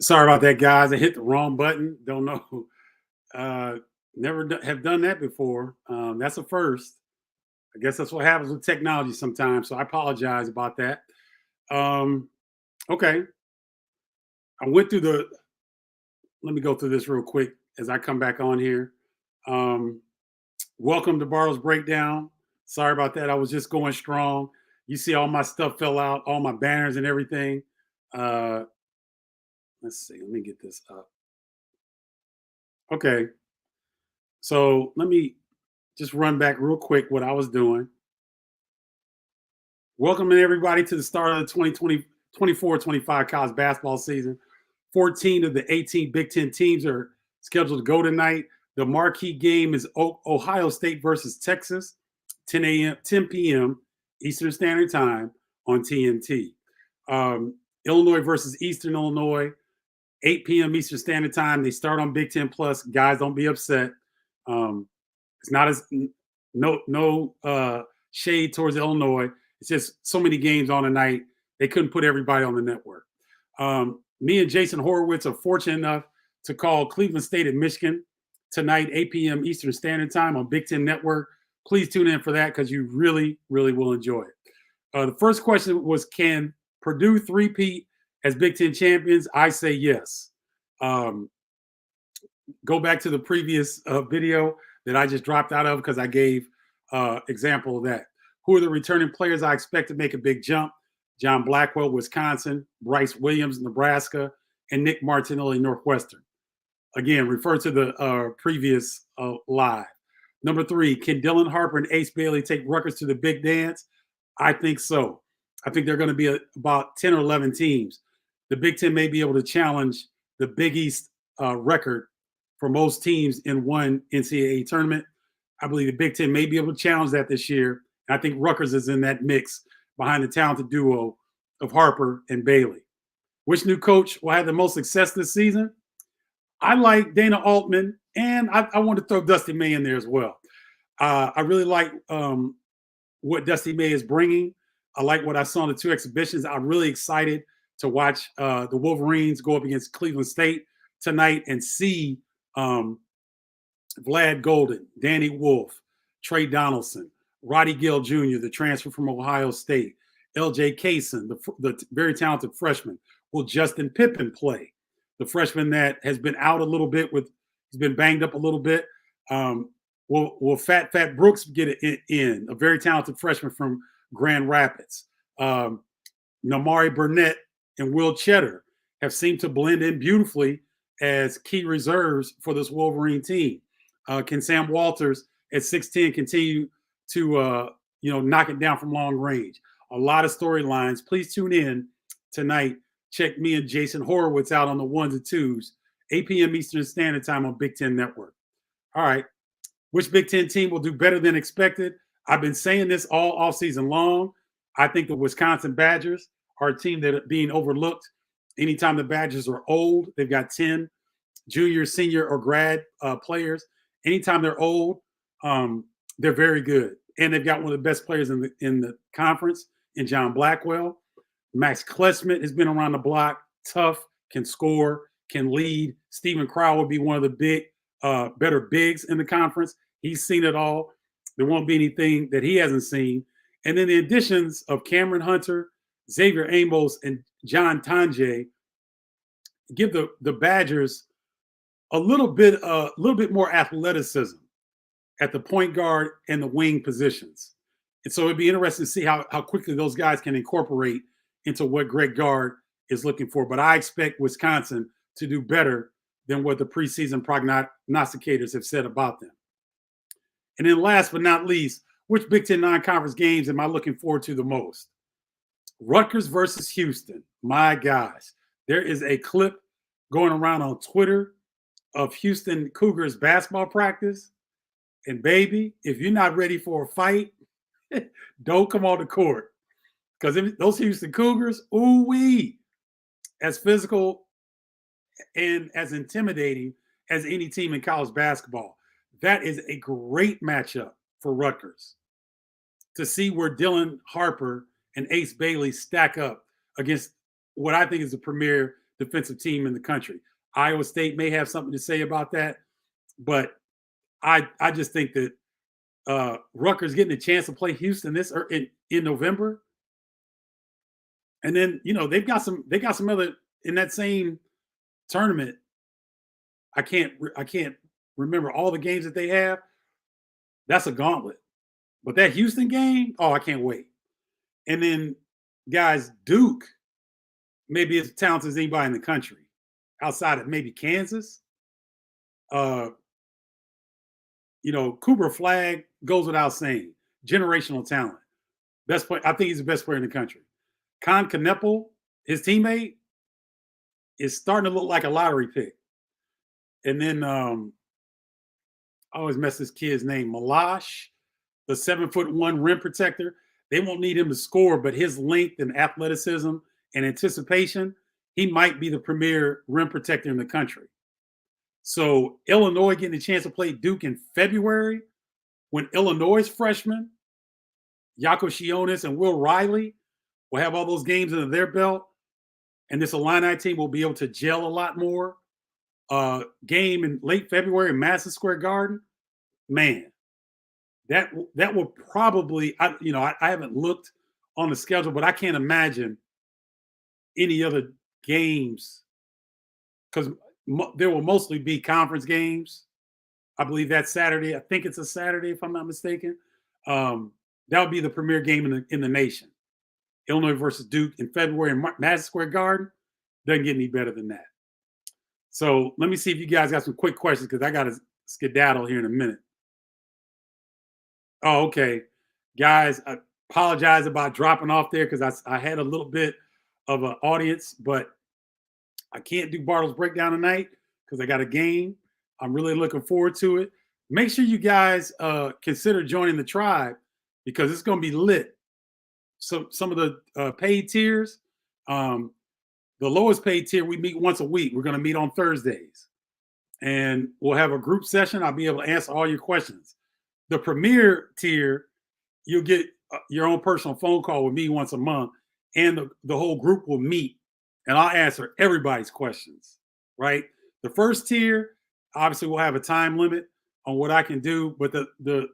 Sorry about that, guys. I hit the wrong button. Don't know. Uh, never have done that before. That's a first. I guess that's what happens with technology sometimes. So I apologize about that. Um, okay. I went through the. Let me go through this real quick as I come back on here. Um, Welcome to Bartles Breakdown. Sorry about that. I was just going strong. You see, all my stuff fell out, all my banners and everything. Uh, let's see. Let me get this up. Okay. So let me just run back real quick what I was doing. Welcoming everybody to the start of the 2020, 24-25 college basketball season. 14 of the 18 Big Ten teams are scheduled to go tonight. The marquee game is Ohio State versus Texas, 10 p.m. Eastern Standard Time on TNT. Illinois versus Eastern Illinois, 8 p.m. Eastern Standard Time. They start on Big Ten Plus. Guys, don't be upset. Um, it's not as no shade towards Illinois. It's just so many games on a night. They couldn't put everybody on the network. Me and Jason Horowitz are fortunate enough to call Cleveland State at Michigan tonight, 8 p.m. Eastern Standard Time on Big Ten Network. Please tune in for that because you really, really will enjoy it. The first question was, can Purdue three-peat as Big Ten champions? I say yes. Go back to the previous video that I just dropped out of because I gave example of that. Who are the returning players I expect to make a big jump? John Blackwell, Wisconsin, Bryce Williams, Nebraska, and Nick Martinelli, Northwestern. Again, refer to the previous live. Number 3, can Dylan Harper and Ace Bailey take Rutgers to the big dance? I think so. I think they're going to be about 10 or 11 teams. The Big Ten may be able to challenge the Big East record for most teams in one NCAA tournament. I believe the Big Ten may be able to challenge that this year. And I think Rutgers is in that mix behind the talented duo of Harper and Bailey. Which new coach will have the most success this season? I like Dana Altman, and I want to throw Dusty May in there as well. I really like what Dusty May is bringing. I like what I saw in the 2 exhibitions. I'm really excited to watch the Wolverines go up against Cleveland State tonight and see Vlad Golden, Danny Wolf, Trey Donaldson, Roddy Gill Jr., the transfer from Ohio State, LJ Kaysen, the very talented freshman. Will Justin Pippen play? The freshman that has been out a little bit he's been banged up a little bit. Will Fat Brooks get it in? A very talented freshman from Grand Rapids. Namari Burnett and Will Cheddar have seemed to blend in beautifully as key reserves for this Wolverine team. Can Sam Walters at 6'10" continue to knock it down from long range? A lot of storylines. Please tune in tonight. Check me and Jason Horowitz out on the 1s and 2s, 8 p.m. Eastern Standard Time on Big Ten Network. All right. Which Big Ten team will do better than expected? I've been saying this all offseason long. I think the Wisconsin Badgers are a team that are being overlooked. Anytime the Badgers are old, they've got 10 junior, senior, or grad players. Anytime they're old, they're very good. And they've got one of the best players in the conference in John Blackwell. Max Klesmit has been around the block, tough, can score, can lead. Stephen Crowell would be one of the better bigs in the conference. He's seen it all. There won't be anything that he hasn't seen. And then the additions of Cameron Hunter, Xavier Amos, and John Tanjay give the Badgers a little bit more athleticism at the point guard and the wing positions. And so it'd be interesting to see how quickly those guys can incorporate into what Greg Gard is looking for. But I expect Wisconsin to do better than what the preseason prognosticators have said about them. And then last but not least, which Big Ten non-conference games am I looking forward to the most? Rutgers versus Houston. My gosh. There is a clip going around on Twitter of Houston Cougars basketball practice. And baby, if you're not ready for a fight, don't come on the court. Because those Houston Cougars, ooh-wee, as physical and as intimidating as any team in college basketball. That is a great matchup for Rutgers to see where Dylan Harper and Ace Bailey stack up against what I think is the premier defensive team in the country. Iowa State may have something to say about that, but I just think that Rutgers getting a chance to play Houston in November, and then they got some other in that same tournament. I can't remember all the games that they have. That's a gauntlet. But that Houston game, oh, I can't wait. And then, guys, Duke maybe as talented as anybody in the country, outside of maybe Kansas. Cooper Flag goes without saying. Generational talent. Best player. I think he's the best player in the country. Con Kneppel, his teammate, is starting to look like a lottery pick. And then I always mess this kid's name, Malash, the 7'1" rim protector. They won't need him to score, but his length and athleticism and anticipation, he might be the premier rim protector in the country. So Illinois getting a chance to play Duke in February, when Illinois' freshmen, Yako Shionis and Will Riley, will have all those games under their belt, and this Illini team will be able to gel a lot more. Game in late February in Madison Square Garden, man, that will probably, I haven't looked on the schedule, but I can't imagine any other games, because there will mostly be conference games. I believe that's Saturday. I think it's a Saturday, if I'm not mistaken. That would be the premier game in the nation. Illinois versus Duke in February in Madison Square Garden. Doesn't get any better than that. So let me see if you guys got some quick questions, because I got to skedaddle here in a minute. Oh, okay. Guys, I apologize about dropping off there, because I had a little bit of an audience, but I can't do Bartles Breakdown tonight because I got a game. I'm really looking forward to it. Make sure you guys consider joining the tribe, because it's going to be lit. So some of the paid tiers, the lowest paid tier, we meet once a week. We're going to meet on Thursdays, and we'll have a group session. I'll be able to answer all your questions. The premier tier, you'll get your own personal phone call with me once a month, and the whole group will meet, and I'll answer everybody's questions, right? The first tier, obviously, we'll have a time limit on what I can do, but the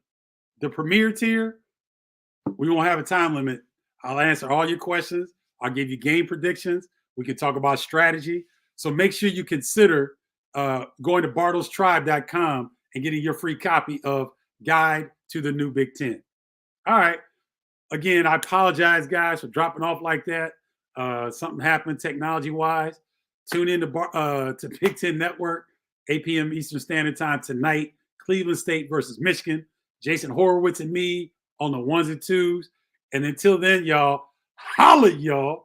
premier tier, we won't have a time limit. I'll answer all your questions. I'll give you game predictions. We can talk about strategy. So make sure you consider going to bartlestribe.com and getting your free copy of Guide to the New Big Ten. All right. Again, I apologize, guys, for dropping off like that. Something happened technology-wise. Tune in to Big Ten Network, 8 p.m. Eastern Standard Time tonight. Cleveland State versus Michigan. Jason Horowitz and me on the ones and twos. And until then, y'all, holla, y'all.